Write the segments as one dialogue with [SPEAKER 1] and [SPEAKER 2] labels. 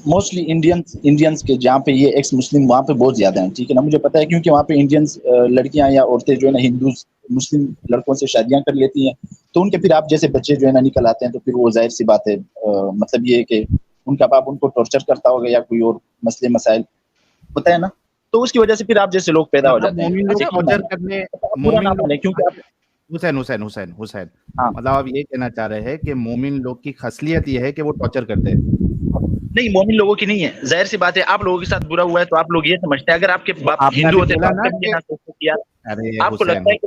[SPEAKER 1] Mostly Indians کے جہاں پہ یہ ایکس مسلم وہاں پہ بہت زیادہ ہیں, ٹھیک ہے نا, مجھے پتا ہے کیونکہ وہاں پہ انڈینس لڑکیاں یا عورتیں جو ہے نا ہندو مسلم لڑکوں سے شادیاں کر لیتی ہیں, تو ان کے پھر آپ جیسے بچے جو ہے نا نکل آتے ہیں, تو پھر وہ ظاہر سی بات ہے مطلب یہ ہے کہ ان کا باپ ان کو ٹارچر کرتا ہوگا یا کوئی اور مسئلے مسائل ہوتا ہے نا, تو اس کی وجہ سے پھر آپ جیسے لوگ پیدا ہو جاتے ہیں.
[SPEAKER 2] حسین مطلب آپ یہ کہنا چاہ رہے ہیں کہ مومن لوگ کی خصلیت یہ ہے کہ وہ ٹارچر کرتے ہیں؟
[SPEAKER 1] نہیں, مومن لوگوں کی نہیں ہے, ظاہر سی بات ہے آپ لوگوں کے ساتھ برا ہوا ہے تو آپ لوگ یہ سمجھتے ہیں, اگر آپ کے باپ ہندو ہوتے تو آپ کو لگتا ہے کہ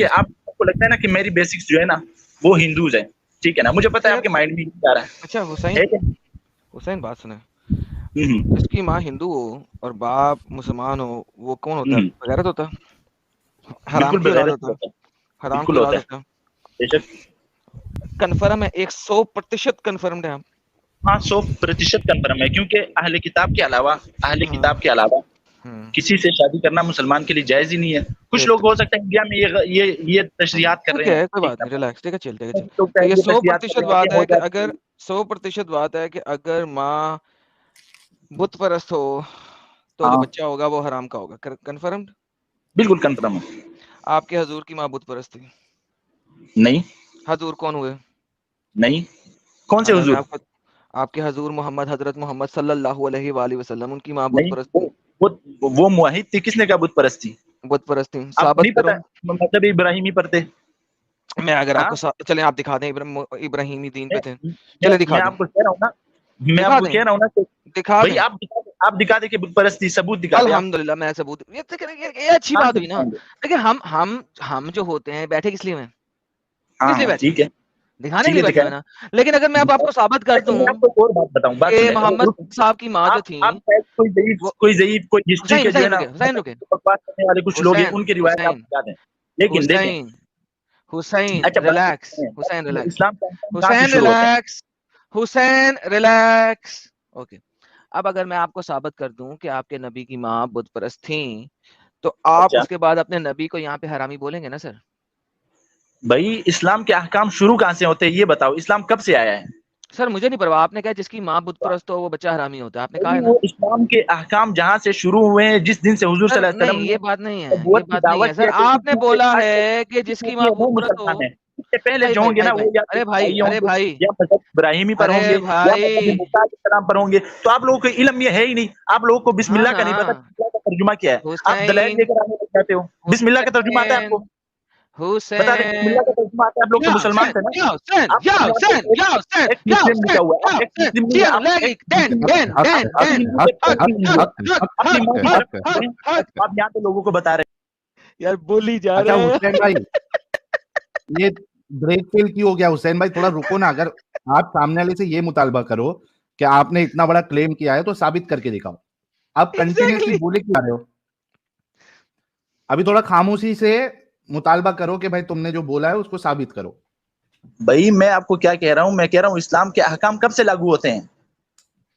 [SPEAKER 1] آپ کو لگتا ہے نا کہ میری بیسکس جو ہے نا وہ ہندوز ہیں, ٹھیک ہے نا, مجھے پتا ہے آپ کے مائنڈ میں کیا رہا ہے.
[SPEAKER 3] اچھا حسین بات سنیں, جس کی ماں ہندو ہو اور باپ مسلمان ہو وہ کون ہوتا ہے؟ بغیرت ہوتا ہے, حرام کی اولاد ہوتا ہے, حرام کی اولاد ہوتا ہے. کنفرم ہے 100% کنفرمڈ ہے آپ؟
[SPEAKER 1] ہاں 100% کنفرم ہے, کیونکہ اہل کتاب کے علاوہ کسی سے شادی کرنا مسلمان کے لیے جائز ہی نہیں ہے. کچھ لوگ ہو سکتے ہیں انڈیا میں یہ تشریحات کر رہے ہیں,
[SPEAKER 3] کوئی بات نہیں, ریلیکس, ٹھیک ہے, چلتے ہیں. تو یہ 100% بات ہے کہ اگر 100% بات ہے کہ اگر ماں بت پرست ہو تو جو بچہ ہوگا وہ حرام کا ہوگا. کنفرمڈ؟
[SPEAKER 1] بالکل کنفرم ہے.
[SPEAKER 3] آپ کے حضور کی ماں بت پرست تھی؟
[SPEAKER 1] نہیں.
[SPEAKER 3] حضور کون ہوئے؟
[SPEAKER 1] نہیں. کون سے حضور؟
[SPEAKER 3] آپ کے حضور محمد, حضرت محمد صلی اللہ علیہ وآلہ وسلم, ان کی ماں بت پرست تھی.
[SPEAKER 1] وہ موحد تھی, کس نے کہا بت پرست تھی؟
[SPEAKER 3] بت پرست تھی,
[SPEAKER 1] آپ
[SPEAKER 3] ثابت
[SPEAKER 1] نہیں
[SPEAKER 3] کرو.
[SPEAKER 1] پتا مطلب ابراہیمی پڑھتے؟
[SPEAKER 3] میں اگر آپ کو چلیں آپ دکھا دیں ابراہیمی دین پہ تھے, چلے دکھا دیں.
[SPEAKER 1] میں آپ کو کہہ رہا ہوں نا
[SPEAKER 3] دکھا دیں.
[SPEAKER 1] آپ دکھا دیں کہ بت پرست تھی, ثبوت دکھا دیں.
[SPEAKER 3] الحمدللہ میں ثبوت, یہ اچھی بات ہوئی نا. دیکھیں ہم جو ہوتے ہیں بیٹھے کس لیے ہیں؟ کس لیے بیٹھے؟
[SPEAKER 1] ٹھیک ہے,
[SPEAKER 3] دکھانے کے لیے بیٹھے ہوئے نا. لیکن اگر میں اب آپ کو ثابت کر دوں کہ محمد صاحب کی ماں جو تھی,
[SPEAKER 1] کوئی ضعیف کوئی ہسٹری کے جو ہے نا
[SPEAKER 3] حسین رکے,
[SPEAKER 1] بکواس کرنے والے کچھ لوگ ہیں, ان کی روایت آپ بتا دیں. لیکن دیکھیں
[SPEAKER 3] حسین ریلیکس, حسین ریلیکس,
[SPEAKER 1] اسلام
[SPEAKER 3] حسین ریلیکس, حسین ریلیکس. اوکے, اب اگر میں آپ کو ثابت کر دوں کہ آپ کے نبی کی ماں بت پرست تھیں, تو آپ اس کے بعد اپنے نبی کو یہاں پہ حرامی بولیں گے نا سر؟
[SPEAKER 1] بھائی اسلام کے احکام شروع کہاں سے ہوتے ہیں یہ بتاؤ, اسلام کب سے آیا ہے؟
[SPEAKER 3] سر مجھے نہیں پرواہ, آپ نے کہا جس کی ماں بت پرست ہو وہ بچہ حرامی ہوتا ہے, آپ نے کہا ہے نا.
[SPEAKER 1] وہ اسلام کے احکام جہاں سے شروع ہوئے ہیں, جس دن سے حضور صلی اللہ علیہ وسلم
[SPEAKER 3] نہیں,
[SPEAKER 1] نے
[SPEAKER 3] یہ بات نہیں ہے, یہ
[SPEAKER 1] نبوت کی
[SPEAKER 3] بات نہیں ہے
[SPEAKER 1] دعوت
[SPEAKER 3] سر.
[SPEAKER 1] کی,
[SPEAKER 3] آپ نے بولا ہے کہ جس کی ماں بت پرست ہو,
[SPEAKER 1] اس سے پہلے جو ہوں گے نا وہ یا مذہب ابراہیمی پر ہوں گے یا مذہب موسیٰ علیہ السلام پر ہوں گے. تو آپ لوگوں کو علم یہ ہے ہی نہیں, آپ لوگوں کو بسم اللہ کا نہیں پتا بسم اللہ کا ترجمہ کیا ہے. آپ دلائل لے کر آنے لگ جاتے ہو. بسم اللہ کا ترجمہ آتا ہے آپ کو؟ بتا دیں بسم اللہ کا ترجمہ آتا ہے. آپ لوگ تو مسلمان تھے نا, آپ یہاں پہ لوگوں کو بتا رہے
[SPEAKER 3] یار بولی جا رہے ہیں.
[SPEAKER 2] حسین بھائی یہ بریک فیل کی ہو گیا. حسین بھائی تھوڑا رکو نا, اگر آپ سامنے والے سے یہ مطالبہ کرو کہ آپ نے اتنا بڑا کلیم کیا ہے تو ثابت کر کے دکھاؤ. آپ کنٹینیوسلی بولے کیا رہے ہو؟ ابھی تھوڑا خاموشی سے مطالبہ کرو کہ بھائی تم نے جو بولا ہے اس کو ثابت کرو.
[SPEAKER 1] بھائی میں آپ کو کیا کہہ رہا ہوں, میں کہہ رہا ہوں اسلام کے احکام کب سے لاگو ہوتے ہیں.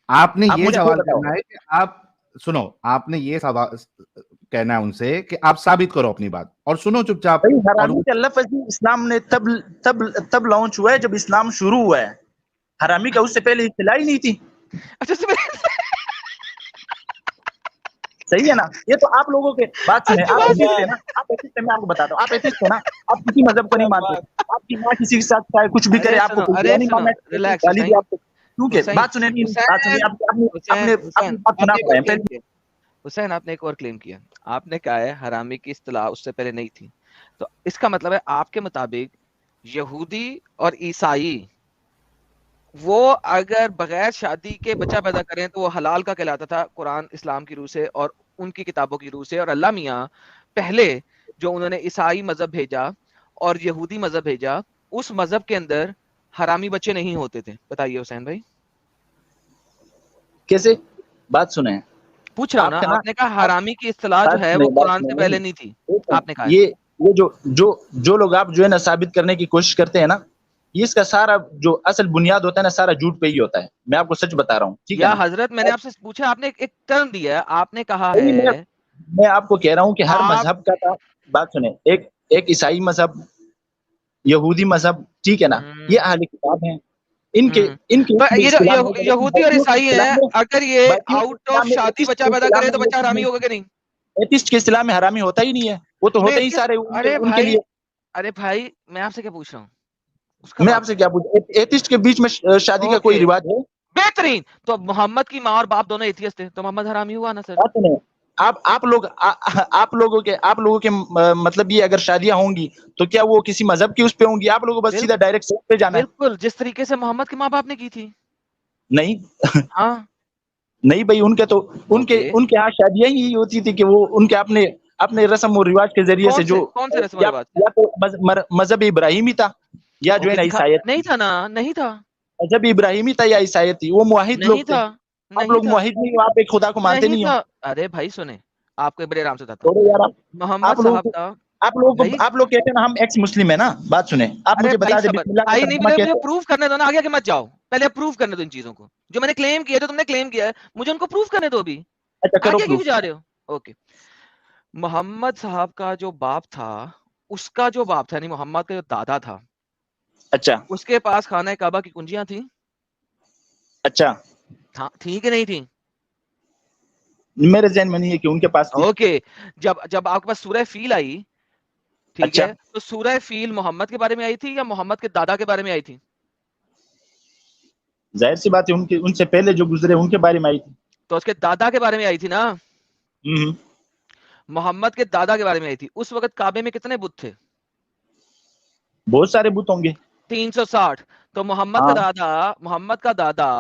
[SPEAKER 2] آپ نے یہ سوال کرنا ہے کہ آپ سنو, آپ نے یہ سوال کہنا ہے ان سے کہ آپ ثابت کرو اپنی بات, اور سنو چپ چاپ.
[SPEAKER 1] حرامی کا لفظ اسلام نے تب لانچ ہوا ہے جب اسلام شروع ہوا ہے. حرامی کا اس سے پہلے اطلاع ہی نہیں تھی. صحیح ہے نا. یہ تو آپ لوگوں کے بات سنیں, آپ ایتھسٹ ہیں نا, آپ ایتھسٹ ہیں, میں آپ کو بتاتا ہوں, آپ ایتھسٹ ہیں نا, آپ کسی مذہب کو نہیں مانتے. آپ کی ماں کسی کے ساتھ چاہے کچھ بھی کرے, آپ کو نہیں ماننا ہے, گالی دی آپ کو. کیونکہ بات سنیں, بات سنیں.
[SPEAKER 3] حسین آپ نے ایک اور کلیم کیا, آپ نے کہا ہے حرامی کی اصطلاح اس سے پہلے نہیں تھی. تو اس کا مطلب ہے آپ کے مطابق یہودی اور عیسائی وہ اگر بغیر شادی کے بچہ پیدا کریں تو وہ حلال کا کہلاتا تھا قرآن اسلام کی روح سے اور ان کی کتابوں کی روح سے. اور اللہ میاں پہلے جو انہوں نے عیسائی مذہب بھیجا اور یہودی مذہب بھیجا, اس مذہب کے اندر حرامی بچے نہیں ہوتے تھے. بتائیے حسین بھائی
[SPEAKER 1] کیسے؟ بات سنیں,
[SPEAKER 3] پوچھ رہا ہوں نا. آپ نے کہا حرامی کی اصطلاح جو ہے وہ قرآن سے پہلے نہیں تھی, آپ نے کہا.
[SPEAKER 1] یہ جو لوگ آپ جو ہے نا ثابت کرنے کی کوشش کرتے ہیں نا, یہ اس کا سارا جو اصل بنیاد ہوتا ہے نا سارا جھوٹ پہ ہی ہوتا ہے. میں آپ کو سچ بتا رہا ہوں.
[SPEAKER 3] یا حضرت میں نے آپ سے پوچھا, آپ نے ایک ٹرم دیا ہے, آپ نے کہا ہے.
[SPEAKER 1] میں آپ کو کہہ رہا ہوں کہ ہر مذہب کا تھا. بات سنیں, ایک عیسائی مذہب, یہودی مذہب, ٹھیک ہے نا, یہ اہل کتاب ہیں. ان کے
[SPEAKER 3] یہ جو یہودی اور عیسائی ہیں اگر یہ آؤٹ آف شادی بچہ پیدا کرے تو بچہ حرامی ہوگا کہ نہیں؟
[SPEAKER 1] ایتھسٹ کے اسلام میں حرامی ہوتا ہی نہیں ہے، وہ تو ہوتے ہی سارے ان کے لیے.
[SPEAKER 3] ارے بھائی میں آپ سے کیا پوچھ رہا ہوں؟
[SPEAKER 1] میں آپ سے کیا پوچھ، ایتھسٹ کے بیچ میں شادی کا کوئی رواج ہے؟
[SPEAKER 3] بہترین. تو محمد کی ماں اور باپ دونوں ایتھیسٹ تھے تو محمد حرامی ہوا نا سر؟
[SPEAKER 1] آپ لوگوں کے مطلب یہ اگر شادیاں ہوں گی تو کیا وہ کسی مذہب کی اس پہ ہوں گی؟ آپ لوگوں بس سیدھا ڈائریکٹ سیٹ پہ جانا ہے.
[SPEAKER 3] بالکل جس طریقے سے محمد کے ماں باپ نے کی تھی.
[SPEAKER 1] نہیں
[SPEAKER 3] ہاں
[SPEAKER 1] نہیں بھائی، ان کے یہاں شادیاں ہی ہوتی تھی کہ وہ ان کے اپنے رسم و رواج کے ذریعے سے جو
[SPEAKER 3] کون سے رسم و رواج
[SPEAKER 1] یا تو مذہب ابراہیمی تھا یا جو ہے نا عیسائیت.
[SPEAKER 3] نہیں تھا نا، نہیں تھا
[SPEAKER 1] مذہب ابراہیمی تھا یا عیسائیت تھی. وہ موحد لوگ تھے. آپ لوگ موحد نہیں ہو، آپ ایک خدا کو مانتے نہیں ہو.
[SPEAKER 3] ارے بھائی سنیں، آپ کو بڑے آرام سے بتاتا ہوں. محمد صاحب کا
[SPEAKER 1] آپ لوگ کہتے ہیں نا ہم ایکس مسلم ہیں نا. بات سنیں، آپ مجھے بتا دیں بسم اللہ
[SPEAKER 3] بھائی نہیں مجھے پروف کرنے دو نا، آگے مت جاؤ، پہلے پروف کرنے دو ان چیزوں کو جو میں نے کلیم کیا، جو تم نے کلیم کیا ہے مجھے ان کو پروف کرنے دو. ابھی آگے کیوں جا رہے ہو؟ اوکے. محمد صاحب کا جو باپ تھا، اس کا جو باپ تھا یعنی محمد کا جو دادا تھا،
[SPEAKER 1] اچھا،
[SPEAKER 3] اس کے پاس خانہ کعبہ کی کنجیاں تھیں.
[SPEAKER 1] اچھا
[SPEAKER 3] تھی کہ نہیں تھی؟
[SPEAKER 1] میرے ذہن میں نہیں ہے کہ ان کے پاس تھی.
[SPEAKER 3] اوکے. جب آپ کے پاس سورہ فیل آئی، ٹھیک ہے، تو سورہ فیل محمد کے بارے میں آئی تھی یا محمد کے دادا کے بارے میں آئی تھی؟
[SPEAKER 1] ظاہر سی بات ہے ان سے پہلے جو گزرے ان کے بارے میں آئی تھی.
[SPEAKER 3] تو اس کے دادا کے بارے میں آئی تھی نا. محمد کے دادا کے بارے میں آئی تھی. اس وقت کعبے میں کتنے بت تھے؟
[SPEAKER 1] بہت سارے بت ہوں گے،
[SPEAKER 3] 360. تو محمد کا دادا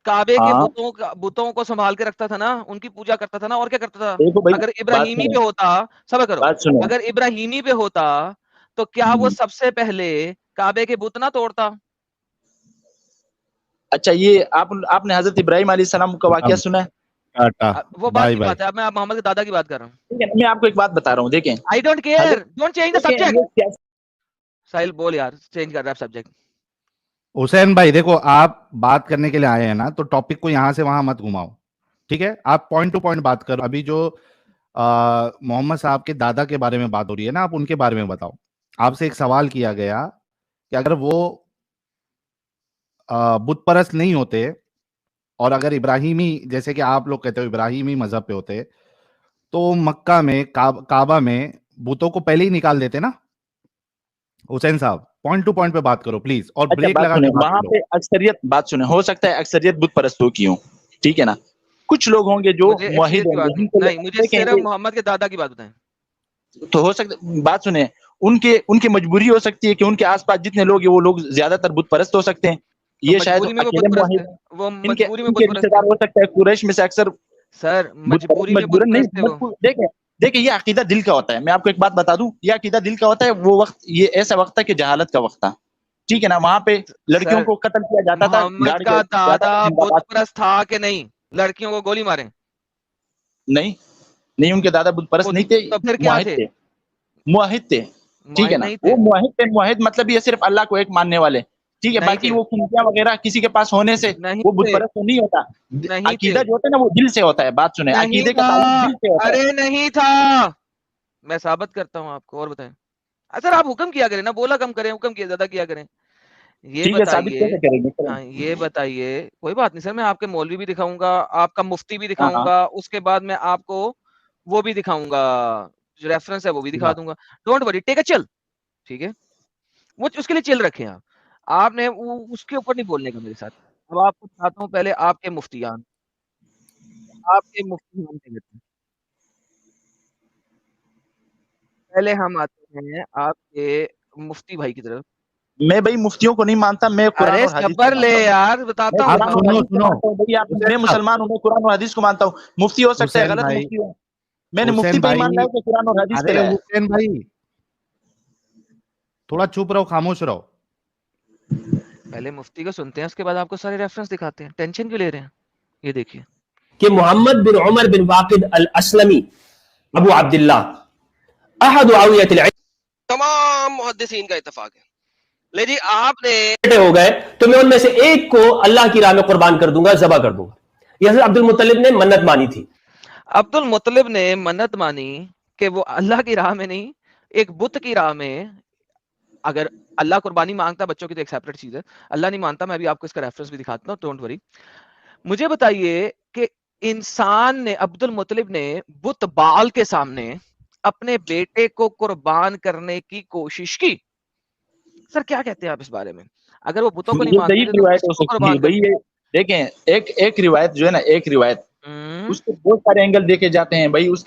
[SPEAKER 3] کعبے کے بتوں کو سنبھال کے رکھتا تھا نا، ان کی پوجا کرتا تھا نا. اور کیا کرتا تھا؟ اگر ابراہیمی پہ ہوتا، صبر کرو، اگر ابراہیمی پہ ہوتا تو کیا وہ سب سے پہلے کعبے کے بت نہ توڑتا؟
[SPEAKER 1] اچھا، یہ آپ نے حضرت ابراہیم علیہ السلام کا واقعہ سنا ہے؟
[SPEAKER 3] وہ بات کی بات ہے. اب میں محمد کے دادا کی بات کر رہا ہوں.
[SPEAKER 1] میں آپ کو ایک بات بتا رہا ہوں، دیکھیں.
[SPEAKER 3] I don't care. Don't change the subject. ساحل بول یار، چینج کر رہا ہے سبجیکٹ.
[SPEAKER 2] حسین بھائی دیکھو، آپ بات کرنے کے لیے آئے ہیں نا، تو ٹاپک کو یہاں سے وہاں مت گھماؤ، ٹھیک ہے؟ آپ پوائنٹ ٹو پوائنٹ بات کرو. ابھی جو محمد صاحب کے دادا کے بارے میں بات ہو رہی ہے نا، آپ ان کے بارے میں بتاؤ. آپ سے ایک سوال کیا گیا کہ اگر وہ بت پرست نہیں ہوتے اور اگر ابراہیمی، جیسے کہ آپ لوگ کہتے ہو ابراہیمی مذہب پہ ہوتے، تو مکہ میں کعبہ میں بتوں کو پہلے ہی نکال دیتے نا. حسین صاحب پوائنٹ ٹو پوائنٹ پہ بات کرو پلیز، اور بریک لگا کے بات
[SPEAKER 1] وہاں
[SPEAKER 2] کرو.
[SPEAKER 1] پہ اکثریت، بات سنیں، ہو سکتا ہے اکثریت بت پرست ہو کی ہوں، ٹھیک ہے نا. کچھ لوگ ہوں گے جو موحد ہوں گے.
[SPEAKER 3] نہیں، مجھے صرف محمد کے دادا کی بات بتائیں.
[SPEAKER 1] تو ہو سکتا، بات سنیں، ان کی مجبوری ہو سکتی ہے کہ ان کے آس پاس جتنے لوگ ہیں وہ لوگ زیادہ تر بت پرست ہو سکتے ہیں. یہ شاید اکیلے موحد ہیں. ان کے رشتے دار ہو سکتا ہے قریش میں سے اکثر.
[SPEAKER 3] سر مجبوری میں بت پرست تھے وہ.
[SPEAKER 1] دیکھیں یہ عقیدہ دل کا ہوتا ہے. میں آپ کو ایک بات بتا دوں، یہ عقیدہ دل کا ہوتا ہے. وہ وقت یہ ایسا وقت تھا کہ جہالت کا وقت تھا، ٹھیک ہے نا. وہاں پہ لڑکیوں کو قتل کیا جاتا تھا.
[SPEAKER 3] محمد کا دادا بت پرست تھا کہ نہیں؟ لڑکیوں کو گولی مارے؟
[SPEAKER 1] نہیں، ان کے دادا بت پرست نہیں تھے.
[SPEAKER 3] تو پھر کیا تھے؟
[SPEAKER 1] موحد تھے، ٹھیک ہے نا. وہ موحد تھے. موحد مطلب یہ صرف اللہ کو ایک ماننے والے، ٹھیک ہے. باقی وہ کنجیاں وغیرہ کسی کے پاس ہونے سے وہ بت پرست نہیں ہوتا. عقیدہ جو ہوتا ہے نا وہ دل سے ہوتا ہے. بات سنیں، عقیدے کا تعلق دل سے ہوتا ہے.
[SPEAKER 3] ارے نہیں تھا، میں ثابت کرتا ہوں آپ کو. اور بتائیں سر، آپ حکم کیا کریں نا، بولا کم کریں، حکم کیا زیادہ کیا کریں. یہ بتائیے کوئی بات نہیں سر، میں آپ کے مولوی بھی دکھاؤں گا، آپ کا مفتی بھی دکھاؤں گا، اس کے بعد میں آپ کو وہ بھی دکھاؤں گا، جو ریفرنس ہے وہ بھی دکھا دوں گا. ڈونٹ وری، ٹیک اے چل، ٹھیک ہے. وہ اس کے لیے چل رکھے ہیں آپ نے، اس کے اوپر نہیں بولنے کا میرے ساتھ. اب آپ کو چاہتا ہوں پہلے آپ کے مفتیان پہلے ہم آتے ہیں آپ کے مفتی بھائی کی طرف.
[SPEAKER 1] میں بھائی مفتیوں کو نہیں مانتا، میں قرآن اور حدیث
[SPEAKER 3] صبر لے یار، بتاتا ہوں.
[SPEAKER 1] میں مسلمان ہوں، میں قرآن اور حدیث کو مانتا ہوں. مفتی ہو سکتا ہے غلط مفتی ہو. میں نے مفتی پہ ہی ماننا ہے کہ قرآن اور حدیث پہ.
[SPEAKER 2] حسین بھائی تھوڑا چپ رہو، خاموش رہو.
[SPEAKER 3] پہلے مفتی کو سنتے ہیں، اس کے بعد آپ کو سارے ریفرنس دکھاتے ہیں. ٹینشن کیوں لے رہے ہیں؟ یہ دیکھیے
[SPEAKER 4] کہ محمد بن عمر بن واقد الاسلمی ابو عبداللہ احد آویت العلم،
[SPEAKER 5] تمام محدثین کا اتفاق ہے. لے جی آپ نے
[SPEAKER 4] ہو گئے تو میں ان میں سے ایک کو اللہ کی راہ میں قربان کر دوں گا، ذبح کر دوں گا. یہ حضرت عبد المطلب نے منت مانی تھی.
[SPEAKER 3] عبد المطلب نے منت مانی کہ وہ اللہ کی راہ میں نہیں، ایک بت کی راہ میں اگر اللہ قربانی مانگتا بچوں کی تو ایک سیپریٹ چیز ہے, اللہ نہیں مانتا, میں ابھی آپ کو اس کا ریفرنس بھی دکھاتا ہوں, ڈونٹ وری. مجھے بتائیے کہ انسان نے, عبد المطلب نے بت بال کے سامنے اپنے بیٹے کو قربان کرنے کی کوشش کی. سر کیا کہتے ہیں آپ اس بارے میں؟ اگر وہ بتوں کو نہیں
[SPEAKER 1] یہ
[SPEAKER 3] مانتے
[SPEAKER 1] صحیح
[SPEAKER 3] تھے تو
[SPEAKER 1] روایت
[SPEAKER 3] کس
[SPEAKER 1] ہو
[SPEAKER 3] کو
[SPEAKER 1] سکتی ہے
[SPEAKER 3] قربان
[SPEAKER 1] بھائی.
[SPEAKER 3] کرتے؟
[SPEAKER 1] یہ دیکھیں ایک روایت جو ہے نا, ایک روایت اس کے بہت سارے اینگل دیکھے جاتے ہیں بھائی, اس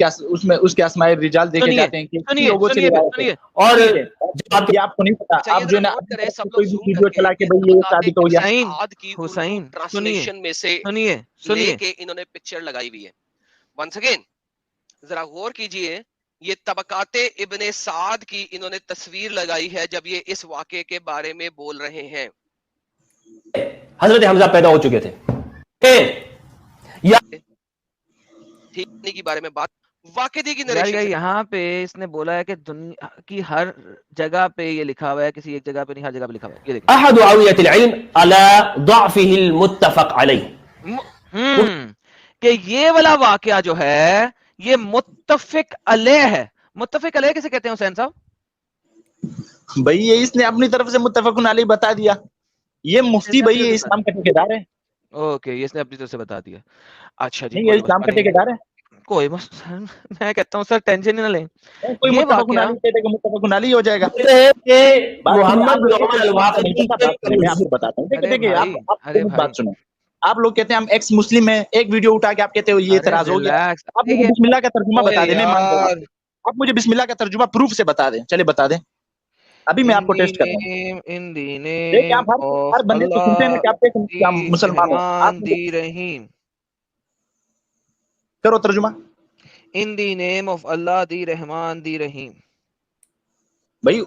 [SPEAKER 1] کے اسماء الرجال دیکھے جاتے ہیں کہ کن لوگوں سے روایت ہے.
[SPEAKER 4] اور
[SPEAKER 1] ٹھیک ہے, یہ آپ کو نہیں پتا,
[SPEAKER 5] اچھا یہ
[SPEAKER 1] آپ جو
[SPEAKER 5] ذرا
[SPEAKER 1] ہے نا
[SPEAKER 5] نوٹ کریں سب
[SPEAKER 1] کوئی
[SPEAKER 5] لوگ
[SPEAKER 1] بھی
[SPEAKER 5] زوم
[SPEAKER 1] ویڈیو
[SPEAKER 5] کر
[SPEAKER 1] چلا کے
[SPEAKER 5] کے
[SPEAKER 1] بھائی یہ ثابت ہو گیا.
[SPEAKER 3] حسین
[SPEAKER 5] سعد کی اردو
[SPEAKER 3] حسین
[SPEAKER 5] ٹرانسلیشن میں سے
[SPEAKER 3] سنیے
[SPEAKER 5] لے
[SPEAKER 3] سنیے
[SPEAKER 5] کے انہوں نے پکچر لگائی ہوئی ہے. ونس اگین ذرا غور کیجئے, یہ طبقات ابن سعد کی انہوں نے تصویر لگائی ہے جب یہ اس واقعے کے بارے میں بول رہے ہیں.
[SPEAKER 4] حضرت حمزہ پیدا ہو چکے تھے.
[SPEAKER 5] ٹھیک کی بارے میں بات واقعے کی
[SPEAKER 3] یار
[SPEAKER 5] نریشن سے
[SPEAKER 3] یہاں پہ اس نے بولا ہے کہ دنیا کی ہر جگہ پہ یہ لکھا ہوا ہے, کسی ایک جگہ پہ نہیں, ہر جگہ پہ لکھا ہوا ہے. یہ دیکھیں
[SPEAKER 4] احد اوعیۃ العلم على ضعفه المتفق علیہ,
[SPEAKER 3] کہ یہ والا واقعہ جو ہے یہ متفق علیہ ہے. متفق علیہ کسے کہتے ہیں حسین صاحب؟
[SPEAKER 1] بھائی یہ اس نے اپنی طرف سے متفق علیہ بتا دیا. یہ مفتی بھائی یہ اسلام کا ٹھیکیدار ہے.
[SPEAKER 3] اوکے, یہ اس نے اپنی طرف سے بتا دیا. اچھا جی,
[SPEAKER 1] نہیں, یہ اسلام کا ٹھیکیدار ہے.
[SPEAKER 3] کوئی میں کہتا ہوں سر ٹینشن نہ لیں.
[SPEAKER 1] کوئی
[SPEAKER 3] یہ
[SPEAKER 1] متفق
[SPEAKER 3] واقعہ
[SPEAKER 1] علیہ کہتے کہ متفق علیہ ہو جائے گا.
[SPEAKER 4] کہتے ہیں کہ
[SPEAKER 1] بات سنیں,
[SPEAKER 4] محمد
[SPEAKER 1] آپ
[SPEAKER 4] بن
[SPEAKER 1] لوگوں
[SPEAKER 4] عمر
[SPEAKER 1] کو
[SPEAKER 4] الواقدی
[SPEAKER 1] نہیں پتا, بات سنیں, میں آپ کو بتاتا ہوں.
[SPEAKER 3] ارے
[SPEAKER 1] دیکھیں
[SPEAKER 3] بھائی,
[SPEAKER 1] آپ
[SPEAKER 3] ارے
[SPEAKER 1] بات
[SPEAKER 3] بھائی,
[SPEAKER 1] سنیں. آپ لوگ کہتے ہیں ہم ایکس مسلم ہیں, ایک ویڈیو اٹھا کے آپ کہتے ہو یہ اعتراض ہو گیا.
[SPEAKER 3] ریلیکس.
[SPEAKER 1] آپ مجھے بسم اللہ کا ترجمہ بتا دیں, میں مان رہا
[SPEAKER 3] یار
[SPEAKER 1] ہوں. آپ مجھے بسم اللہ کا ترجمہ پروف سے بتا دیں, چلے بتا دیں, ابھی میں آپ کو ٹیسٹ کر رہا ہوں.
[SPEAKER 3] ان دی
[SPEAKER 1] دیکھیں
[SPEAKER 3] نیم
[SPEAKER 1] آپ
[SPEAKER 3] آف
[SPEAKER 1] ہر بندے کو سنتے ہیں نا کہ آپ کیا مسلمان ہو. آپ
[SPEAKER 3] رحمان دی رحیم.
[SPEAKER 1] کرو ترجمہ.
[SPEAKER 3] ان دی نیم آف اللہ دی رحمان دی رحیم.
[SPEAKER 1] بھائی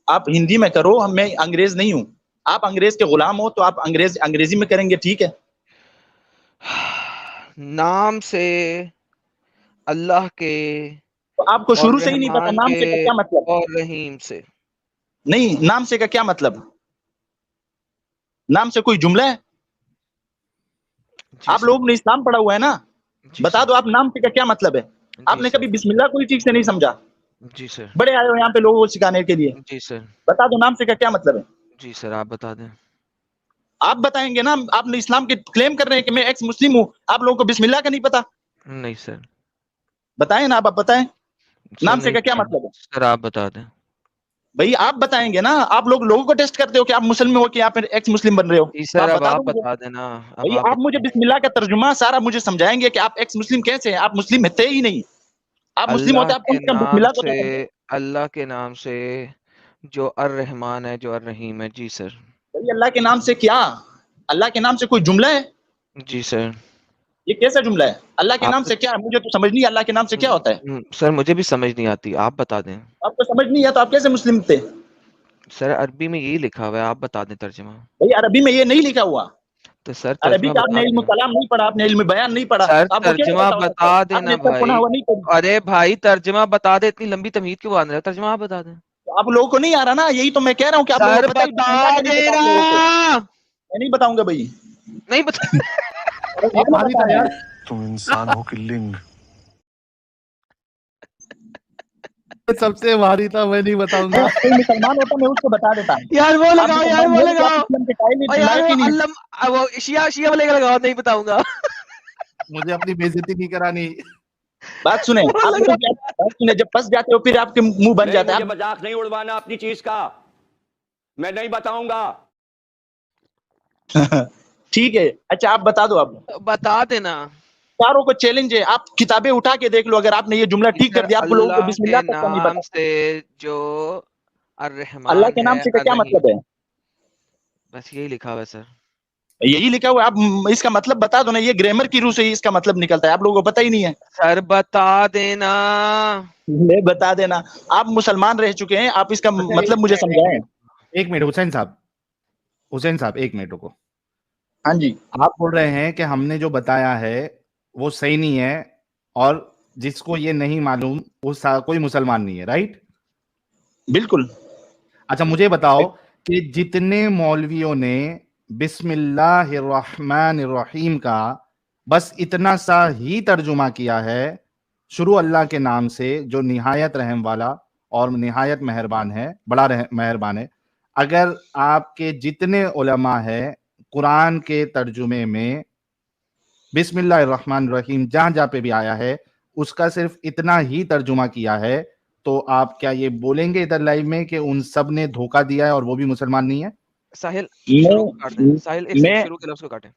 [SPEAKER 1] آپ ہندی میں کرو, میں انگریز نہیں ہوں. آپ انگریز کے غلام ہو تو آپ انگریزی میں کریں گے, ٹھیک ہے.
[SPEAKER 3] نام سے اللہ کے
[SPEAKER 1] تو آپ کو
[SPEAKER 3] اور
[SPEAKER 1] شروع سے ہی نہیں پتا
[SPEAKER 3] رحمان
[SPEAKER 1] نام
[SPEAKER 3] کے
[SPEAKER 1] سے کا کیا مطلب.
[SPEAKER 3] اور رحیم سے.
[SPEAKER 1] نہیں, نام سے کا کیا مطلب, نام سے کوئی جملہ ہے. آپ لوگوں نے اسلام پڑھا ہوا ہے نا, بتا دو آپ نام سے کا کیا مطلب ہے. آپ نے کبھی بسم اللہ کوئی ٹھیک سے نہیں سمجھا.
[SPEAKER 3] جی سر.
[SPEAKER 1] بڑے آئے ہو یہاں پہ لوگوں کو سکھانے کے لیے.
[SPEAKER 3] جی سر.
[SPEAKER 1] بتا دو نام سے کا کیا مطلب ہے.
[SPEAKER 3] جی سر آپ بتا دیں.
[SPEAKER 1] آپ بتائیں گے نا, آپ نے اسلام کے کلیم کر رہے ہیں کہ میں ایکس مسلم ہوں, آپ لوگوں کو بسم اللہ کا نہیں پتا.
[SPEAKER 3] نہیں سر.
[SPEAKER 1] بتائیں نا, آپ بتائیں نام سے کا کیا مطلب ہے.
[SPEAKER 3] سر آپ بتا دیں.
[SPEAKER 1] بھائی آپ بتائیں گے نا, آپ لوگوں کو ٹیسٹ کرتے ہو کہ آپ مسلم ہو کہ آپ ایکس مسلم بن رہے ہو.
[SPEAKER 3] جی سر اب
[SPEAKER 1] بتا
[SPEAKER 3] آپ
[SPEAKER 1] دو مجھے.
[SPEAKER 3] بتا دینا.
[SPEAKER 1] بھائی آپ مجھے بسم اللہ کا ترجمہ سارا مجھے سمجھائیں گے کہ آپ ایکس مسلم کیسے ہیں. آپ مسلم تھے ہی نہیں. آپ مسلم ہوتے, آپ کم سے کم بسم اللہ کو تو سمجھیں.
[SPEAKER 3] اللہ کے نام سے جو الرحمان ہے, جو الرحیم ہے. جی سر.
[SPEAKER 1] بھائی اللہ کے نام سے کیا, اللہ کے نام سے کوئی جملہ ہے.
[SPEAKER 3] جی سر.
[SPEAKER 1] یہ کیسا جملہ ہے. اللہ کے نام سے کیا, مجھے تو سمجھ نہیں, اللہ کے نام سے کیا ہوتا ہے.
[SPEAKER 3] سر مجھے بھی سمجھ نہیں آتی, آپ بتا دیں.
[SPEAKER 1] آپ کو سمجھ نہیں ہے تو آپ کیسے مسلم تھے.
[SPEAKER 3] سر عربی میں یہی لکھا ہوا ہے, آپ بتا دیں ترجمہ.
[SPEAKER 1] بھائی عربی میں یہ نہیں لکھا ہوا.
[SPEAKER 3] تو سر
[SPEAKER 1] عربی
[SPEAKER 3] ترجمہ
[SPEAKER 1] کا آپ نے
[SPEAKER 3] بتا
[SPEAKER 1] علم
[SPEAKER 3] دینا.
[SPEAKER 1] کلام نہیں پڑھا, آپ نے علم بیان نہیں پڑھا.
[SPEAKER 3] سر
[SPEAKER 1] آپ کو کیا
[SPEAKER 3] ترجمہ
[SPEAKER 1] پتا
[SPEAKER 3] بتا
[SPEAKER 1] آپ
[SPEAKER 3] دینا
[SPEAKER 1] نے
[SPEAKER 3] بھائی.
[SPEAKER 1] پڑھا ہوا نہیں پڑھا.
[SPEAKER 3] ارے بھائی ترجمہ بتا دے, اتنی لمبی تمہید کیوں باندھ رہے ہو, ترجمہ آپ بتا دیں.
[SPEAKER 1] آپ لوگوں کو نہیں آ رہا نا, یہی تو میں کہہ رہا ہوں کہ آپ لوگوں
[SPEAKER 3] سر
[SPEAKER 1] کو پتہ ہی
[SPEAKER 3] بتا دینا.
[SPEAKER 1] میں نہیں بتاؤں گا بھائی.
[SPEAKER 3] نہیں بتا.
[SPEAKER 2] یہ بھاری تھا یار.
[SPEAKER 6] تم انسان ہو کہ لنگ.
[SPEAKER 2] سب سے بھاری تھا, میں نہیں بتاؤں گا.
[SPEAKER 1] کوئی مسلمان ہوتا میں اس کو بتا دیتا.
[SPEAKER 3] یار وہ لگاؤ, یار وہ لگاؤ, یار
[SPEAKER 1] لگاؤ.
[SPEAKER 3] وہ شیعہ والے کا لگاؤ, نہیں بتاؤں گا.
[SPEAKER 2] مجھے اپنی بے عزتی نہیں کرانی.
[SPEAKER 1] بات سنیں, بات سنیں, جب پھنس جاتے ہو پھر آپ کے منہ بن جاتا ہے.
[SPEAKER 7] مذاق نہیں اڑوانا اپنی چیز کا, میں نہیں بتاؤں گا.
[SPEAKER 1] ٹھیک ہے, اچھا آپ بتا دو. آپ
[SPEAKER 3] بتا دینا.
[SPEAKER 1] چاروں کو چیلنج ہے, آپ کتابیں اٹھا کے دیکھ لو, اگر آپ نے یہ جملہ ٹھیک کر دیا, آپ لوگوں کو بسم اللہ تک کا نہیں
[SPEAKER 3] نام
[SPEAKER 1] پتا.
[SPEAKER 3] سے جو الرحمان
[SPEAKER 1] اللہ کے نام سے کیا مطلب ہے.
[SPEAKER 3] بس یہی لکھا ہوا ہے سر.
[SPEAKER 1] یہی لکھا ہوا ہے, آپ اس کا مطلب بتا دو نا. یہ گرامر کی روح سے ہی اس کا مطلب نکلتا ہے, آپ لوگوں کو پتہ ہی نہیں ہے.
[SPEAKER 3] سر بتا دینا.
[SPEAKER 1] میں بتا دینا, آپ مسلمان رہ چکے ہیں, آپ اس کا مطلب مجھے سمجھائیں.
[SPEAKER 2] ایک منٹ حسین صاحب ایک منٹ کو.
[SPEAKER 1] ہاں جی,
[SPEAKER 2] آپ بول رہے ہیں کہ ہم نے جو بتایا ہے وہ صحیح نہیں ہے, اور جس کو یہ نہیں معلوم وہ کوئی مسلمان نہیں ہے, رائٹ؟
[SPEAKER 1] بالکل.
[SPEAKER 2] اچھا مجھے بتاؤ کہ جتنے مولویوں نے بسم اللہ الرحمن الرحیم کا بس اتنا سا ہی ترجمہ کیا ہے, شروع اللہ کے نام سے جو نہایت رحم والا اور نہایت مہربان ہے، بڑا مہربان ہے. اگر آپ کے جتنے علماء ہیں قرآن کے ترجمے میں بسم اللہ الرحمن الرحیم جہاں جہاں پہ بھی آیا ہے اس کا صرف اتنا ہی ترجمہ کیا ہے، تو آپ کیا یہ بولیں گے ادھر لائیو میں کہ ان سب نے دھوکہ دیا ہے اور وہ بھی مسلمان نہیں ہے؟
[SPEAKER 3] ساحل شروع کو کاٹ دیں، ساحل اس
[SPEAKER 1] میں
[SPEAKER 3] شروع کے لفظ کو کاٹیں.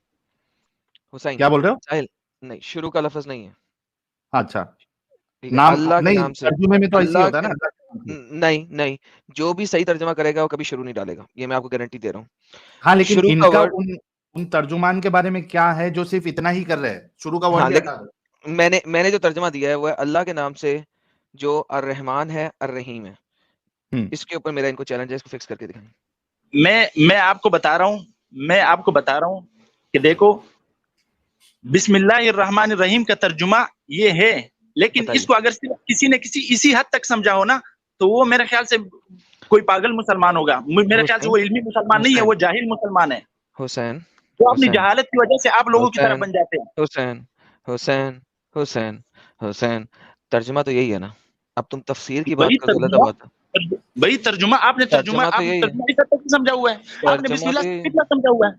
[SPEAKER 3] حسین
[SPEAKER 2] کیا بول رہے ہو؟
[SPEAKER 3] ساحل نہیں، شروع کا لفظ نہیں ہے،
[SPEAKER 2] اچھا
[SPEAKER 3] ٹھیک ہے؟
[SPEAKER 2] نام
[SPEAKER 3] اللہ کے
[SPEAKER 2] نہیں،
[SPEAKER 3] نام سے،
[SPEAKER 2] ترجمے میں تو ایسے ہی
[SPEAKER 3] اللہ
[SPEAKER 2] ہوتا ہے
[SPEAKER 3] کے
[SPEAKER 2] نا.
[SPEAKER 3] نہیں نہیں، جو بھی صحیح ترجمہ کرے گا وہ کبھی شروع نہیں ڈالے گا، یہ میں آپ کو گارنٹی دے رہا ہوں.
[SPEAKER 2] ہاں لیکن
[SPEAKER 3] شروع
[SPEAKER 2] ان
[SPEAKER 3] کا
[SPEAKER 2] کا
[SPEAKER 3] ورڈ،
[SPEAKER 2] ان ترجمان کے بارے میں کیا ہے جو صرف اتنا ہی کر رہے ہیں؟ شروع کا ورڈ
[SPEAKER 3] ہاں
[SPEAKER 2] بھی
[SPEAKER 3] لیکن
[SPEAKER 2] ہٹا دو.
[SPEAKER 3] میں نے جو ترجمہ دیا ہے وہ ہے اللہ کے نام سے جو الرحمن ہے الرحیم ہے. اس کے اوپر میرا ان کو چیلنج ہے، اس کو فکس کر کے دکھائیں.
[SPEAKER 1] میں آپ کو بتا رہا ہوں کہ دیکھو بسم اللہ الرحمن الرحیم کا ترجمہ یہ ہے، لیکن
[SPEAKER 3] بتائیے.
[SPEAKER 1] اس کو اگر صرف کسی نے اسی حد تک سمجھا ہو نا تو وہ میرے خیال سے کوئی پاگل مسلمان ہوگا. میرے خیال سے وہ علمی مسلمان نہیں ہے، وہ جاہل مسلمان ہے.
[SPEAKER 3] حسین
[SPEAKER 1] وہ اپنی
[SPEAKER 3] حسین
[SPEAKER 1] جہالت کی وجہ سے آپ لوگوں کی طرف
[SPEAKER 3] حسین
[SPEAKER 1] بن جاتے ہیں.
[SPEAKER 3] حسین حسین حسین حسین ترجمہ تو یہی ہے نا. اب تم تفسیر کی بات کر غلط بات ہے.
[SPEAKER 1] وہی ترجمہ آپ نے
[SPEAKER 3] ترجمہ تو یہی ہے،
[SPEAKER 1] ترجمہ اس حد تک سمجھا ہوا ہے. آپ نے بسم
[SPEAKER 3] ترجمہ
[SPEAKER 1] اللہ
[SPEAKER 3] تو
[SPEAKER 1] سے
[SPEAKER 3] یہی
[SPEAKER 1] کتنا سمجھا ہوا ہے؟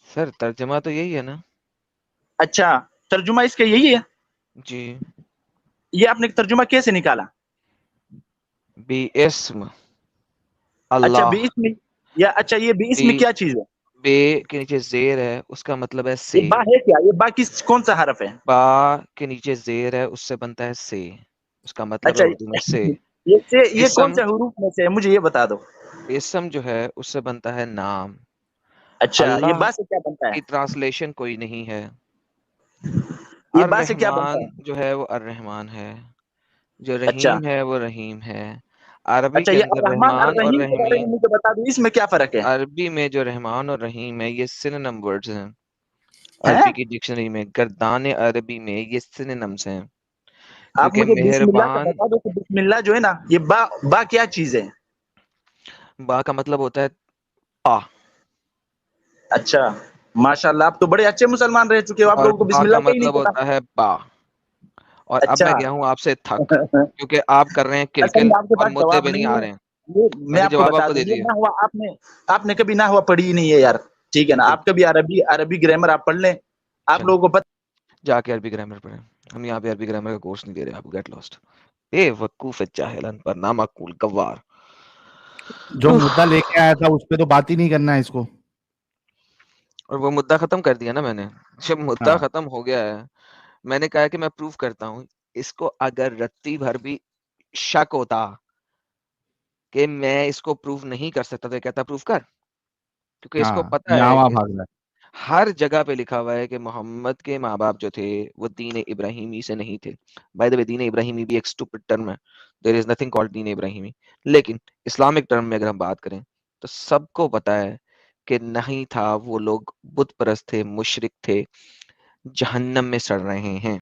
[SPEAKER 3] سر ترجمہ تو یہی ہے نا.
[SPEAKER 1] اچھا ترجمہ اس کا یہی ہے.
[SPEAKER 3] جی
[SPEAKER 1] یہ آپ نے ترجمہ کیسے نکالا؟
[SPEAKER 3] بی اسم
[SPEAKER 1] اچھا
[SPEAKER 3] اللہ،
[SPEAKER 1] بی اسم، یا اچھا یہ بی اسم
[SPEAKER 3] بی
[SPEAKER 1] کیا چیز ہے؟
[SPEAKER 3] بے کے نیچے زیر ہے، اس کا مطلب ہے سے.
[SPEAKER 1] یہ با ہے کیا؟ یہ با کون سا حرف ہے؟
[SPEAKER 3] با کے نیچے زیر ہے، اس سے بنتا ہے سے، اس کا مطلب ہے
[SPEAKER 1] اچھا
[SPEAKER 3] اردو میں سے.
[SPEAKER 1] یہ کون
[SPEAKER 3] اسم
[SPEAKER 1] سے حروف میں سے ہے؟ مجھے یہ بتا دو.
[SPEAKER 3] اسم جو ہے اس سے بنتا ہے نام.
[SPEAKER 1] اچھا یہ
[SPEAKER 3] اللہ
[SPEAKER 1] با سے کیا بنتا
[SPEAKER 3] کی
[SPEAKER 1] ہے؟
[SPEAKER 3] ٹرانسلیشن کوئی نہیں ہے.
[SPEAKER 1] یہ با سے کیا بنتا
[SPEAKER 3] الرحمن
[SPEAKER 1] ہے؟
[SPEAKER 3] جو ہے وہ الرحمن ہے، جو
[SPEAKER 1] اچھا
[SPEAKER 3] رحیم ہے وہ رحیم ہے. عربی
[SPEAKER 1] اچھا
[SPEAKER 3] کے
[SPEAKER 1] یہ
[SPEAKER 3] اندر
[SPEAKER 1] الرحمن
[SPEAKER 3] رحمان اور
[SPEAKER 1] الرحیم کے بارے
[SPEAKER 3] رحیم،
[SPEAKER 1] میں مجھے بتا دو، اس میں کیا فرق ہے؟
[SPEAKER 3] عربی میں جو رحمان اور رحیم ہے یہ سنونم ورڈز ہیں.
[SPEAKER 1] ہیں؟
[SPEAKER 3] عربی کی ڈکشنری میں، گردان عربی میں یہ سنونمز ہیں.
[SPEAKER 1] آپ
[SPEAKER 3] کیونکہ
[SPEAKER 1] مجھے بسم اللہ کا
[SPEAKER 3] مہربان،
[SPEAKER 1] بتا دو کہ بسم اللہ جو ہے نا یہ با کیا چیز ہے؟
[SPEAKER 3] با کا مطلب ہوتا ہے پا،
[SPEAKER 1] اچھا ماشاء اللہ، آپ تو بڑے اچھے مسلمان رہ چکے ہو، آپ
[SPEAKER 3] اور
[SPEAKER 1] لوگوں کو
[SPEAKER 3] با
[SPEAKER 1] بسم
[SPEAKER 3] کا
[SPEAKER 1] اللہ کا ہی نہیں
[SPEAKER 3] مطلب
[SPEAKER 1] پتا.
[SPEAKER 3] ہوتا ہے با. اور اب
[SPEAKER 1] اچھا
[SPEAKER 3] میں گیا ہوں آپ سے تھک، کیونکہ آپ کر رہے ہیں
[SPEAKER 1] اصل
[SPEAKER 3] کلکل
[SPEAKER 1] میں آپ کے
[SPEAKER 3] اور
[SPEAKER 1] پاس
[SPEAKER 3] مدعے
[SPEAKER 1] جواب
[SPEAKER 3] پہ نہیں
[SPEAKER 1] نہیں
[SPEAKER 3] آ
[SPEAKER 1] ہے.
[SPEAKER 3] رہے ہیں.
[SPEAKER 1] یہ میں
[SPEAKER 3] میں نے
[SPEAKER 1] آپ کو
[SPEAKER 3] جواب آپ
[SPEAKER 1] بتا
[SPEAKER 3] کو
[SPEAKER 1] دوں،
[SPEAKER 3] دے
[SPEAKER 1] یہ
[SPEAKER 3] دیا.
[SPEAKER 1] نہ ہوا آپ نے کبھی نہ ہوا پڑھی ہی نہیں ہے یار، ٹھیک ہے نا. آپ کبھی عربی گرامر آپ پڑھ لیں، آپ
[SPEAKER 3] چلیں
[SPEAKER 1] لوگوں کو پتہ.
[SPEAKER 3] جا کے عربی گرامر پڑھیں. ہم یہاں پہ عربی گرامر کا کورس نہیں دے رہے، آپ گیٹ لاسٹ. اے وقوف جاہلن پر نامعقول گوار.
[SPEAKER 2] جو مدعا لے کے آیا تھا اس پہ تو بات ہی نہیں کرنا ہے اس کو.
[SPEAKER 3] اور وہ مدعا ختم کر دیا نا میں نے. جب مدعا
[SPEAKER 2] ہاں
[SPEAKER 3] ختم ہو گیا ہے، میں نے کہا کہ میں پروف کرتا ہوں. اس کو اگر رتی بھر بھی شک ہوتا کہ میں اس کو پروف نہیں کر سکتا تو یہ کہتا پروف کر، کیونکہ اس کو
[SPEAKER 2] ہاں
[SPEAKER 3] پتا
[SPEAKER 2] یہاں
[SPEAKER 3] ہے
[SPEAKER 2] وہاں
[SPEAKER 3] کہ
[SPEAKER 2] بھاگ رہا ہے.
[SPEAKER 3] ہر جگہ پہ لکھا ہوا ہے کہ محمد کے ماں باپ جو تھے وہ دین ابراہیمی سے نہیں تھے. بائی دا وے دین ابراہیمی بھی ایک اسٹوپڈ ٹرم ہے، دیر از نتھنگ کالڈ دین ابراہیمی. لیکن اسلامک ٹرم میں اگر ہم بات کریں تو سب کو پتا ہے کہ نہیں تھا، وہ لوگ بت پرست تھے، مشرک تھے، جہنم میں سڑ رہے ہیں.